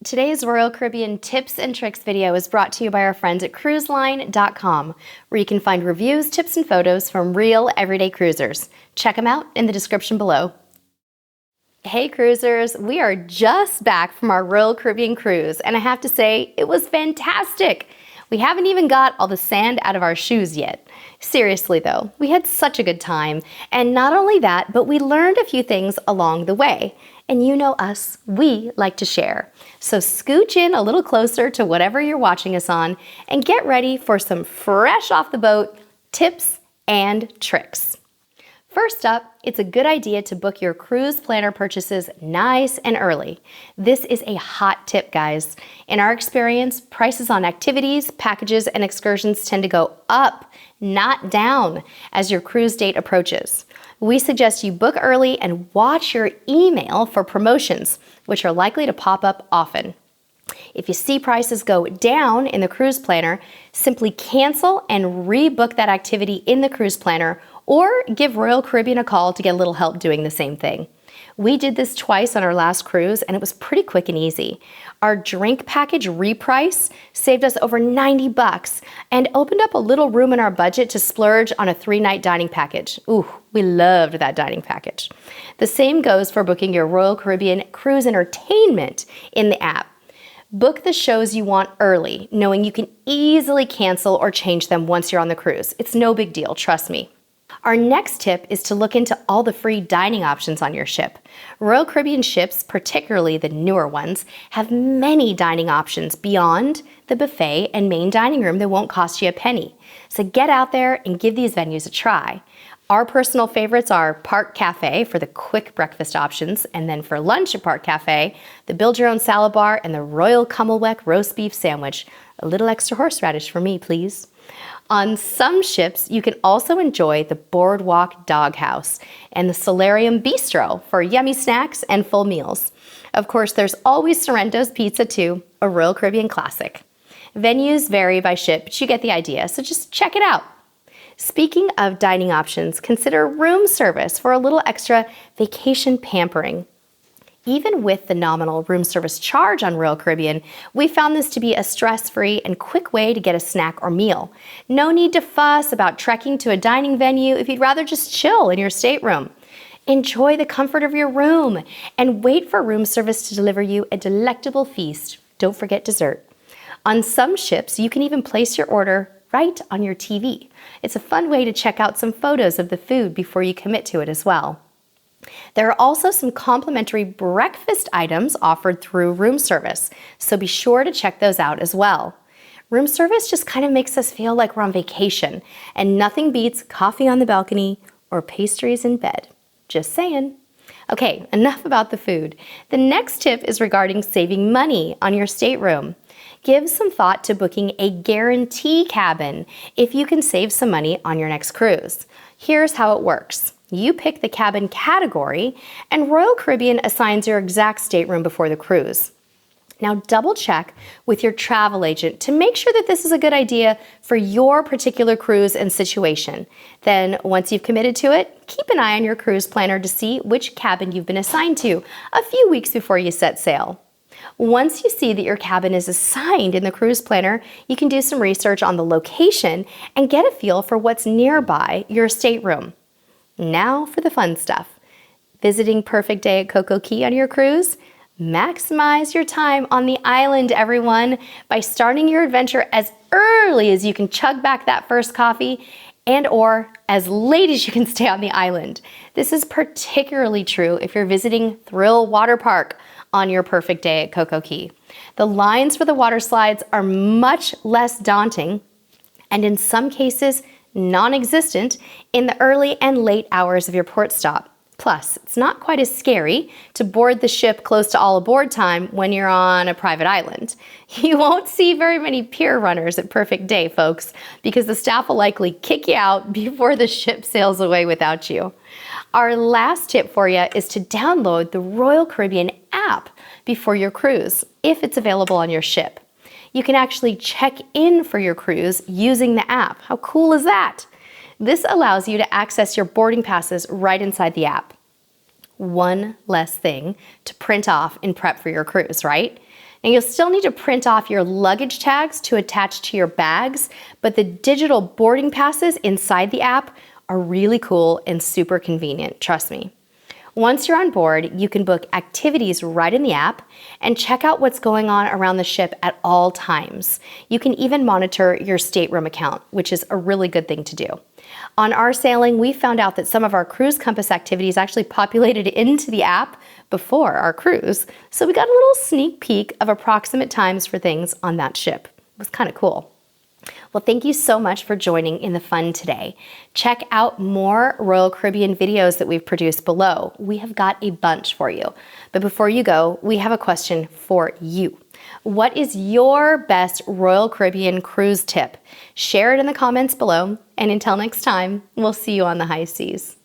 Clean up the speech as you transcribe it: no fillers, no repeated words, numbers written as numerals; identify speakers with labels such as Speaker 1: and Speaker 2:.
Speaker 1: Today's Royal Caribbean tips and tricks video is brought to you by our friends at cruiseline.com, where you can find reviews, tips, and photos from real everyday cruisers. Check them out in the description below. Hey cruisers, we are just back from our Royal Caribbean cruise, and I have to say, it was fantastic. We haven't even got all the sand out of our shoes yet. Seriously though, we had such a good time, and not only that, but we learned a few things along the way. And you know us, we like to share. So scooch in a little closer to whatever you're watching us on and get ready for some fresh off the boat tips and tricks. First up, it's a good idea to book your cruise planner purchases nice and early. This is a hot tip, guys. In our experience, prices on activities, packages, and excursions tend to go up, not down, as your cruise date approaches. We suggest you book early and watch your email for promotions, which are likely to pop up often. If you see prices go down in the cruise planner, simply cancel and rebook that activity in the cruise planner, or give Royal Caribbean a call to get a little help doing the same thing. We did this twice on our last cruise, and it was pretty quick and easy. Our drink package reprice saved us over $90 and opened up a little room in our budget to splurge on a 3-night dining package. Ooh, we loved that dining package. The same goes for booking your Royal Caribbean cruise entertainment in the app. Book the shows you want early, knowing you can easily cancel or change them once you're on the cruise. It's no big deal, trust me. Our next tip is to look into all the free dining options on your ship. Royal Caribbean ships, particularly the newer ones, have many dining options beyond the buffet and main dining room that won't cost you a penny. So get out there and give these venues a try. Our personal favorites are Park Cafe for the quick breakfast options, and then for lunch at Park Cafe, the Build Your Own Salad Bar and the Royal Cummelweck Roast Beef Sandwich. A little extra horseradish for me, please. On some ships, you can also enjoy the Boardwalk Doghouse and the Solarium Bistro for yummy snacks and full meals. Of course, there's always Sorrento's Pizza too, a Royal Caribbean classic. Venues vary by ship, but you get the idea, so just check it out. Speaking of dining options, consider room service for a little extra vacation pampering. Even with the nominal room service charge on Royal Caribbean, we found this to be a stress-free and quick way to get a snack or meal. No need to fuss about trekking to a dining venue if you'd rather just chill in your stateroom. Enjoy the comfort of your room and wait for room service to deliver you a delectable feast. Don't forget dessert. On some ships, you can even place your order right on your TV. It's a fun way to check out some photos of the food before you commit to it as well. There are also some complimentary breakfast items offered through room service, so be sure to check those out as well. Room service just kind of makes us feel like we're on vacation, and nothing beats coffee on the balcony or pastries in bed. Just saying. Okay, enough about the food. The next tip is regarding saving money on your stateroom. Give some thought to booking a guarantee cabin if you can save some money on your next cruise. Here's how it works. You pick the cabin category, and Royal Caribbean assigns your exact stateroom before the cruise. Now double check with your travel agent to make sure that this is a good idea for your particular cruise and situation. Then once you've committed to it, keep an eye on your cruise planner to see which cabin you've been assigned to a few weeks before you set sail. Once you see that your cabin is assigned in the cruise planner, you can do some research on the location and get a feel for what's nearby your stateroom. Now for the fun stuff. Visiting Perfect Day at Coco Cay on your cruise? Maximize your time on the island, everyone, by starting your adventure as early as you can chug back that first coffee and/or as late as you can stay on the island. This is particularly true if you're visiting Thrill Water Park on your perfect day at Coco Cay. The lines for the water slides are much less daunting and in some cases non-existent in the early and late hours of your port stop. Plus, it's not quite as scary to board the ship close to all aboard time when you're on a private island. You won't see very many pier runners at Perfect Day, folks, because the staff will likely kick you out before the ship sails away without you. Our last tip for you is to download the Royal Caribbean app before your cruise, if it's available on your ship. You can actually check in for your cruise using the app. How cool is that? This allows you to access your boarding passes right inside the app. One less thing to print off in prep for your cruise, right? Now you'll still need to print off your luggage tags to attach to your bags, but the digital boarding passes inside the app are really cool and super convenient, trust me. Once you're on board, you can book activities right in the app and check out what's going on around the ship at all times. You can even monitor your stateroom account, which is a really good thing to do. On our sailing, we found out that some of our cruise compass activities actually populated into the app before our cruise, so we got a little sneak peek of approximate times for things on that ship. It was kind of cool. Well, thank you so much for joining in the fun today. Check out more Royal Caribbean videos that we've produced below. We have got a bunch for you. But before you go, we have a question for you. What is your best Royal Caribbean cruise tip? Share it in the comments below, and until next time, we'll see you on the high seas.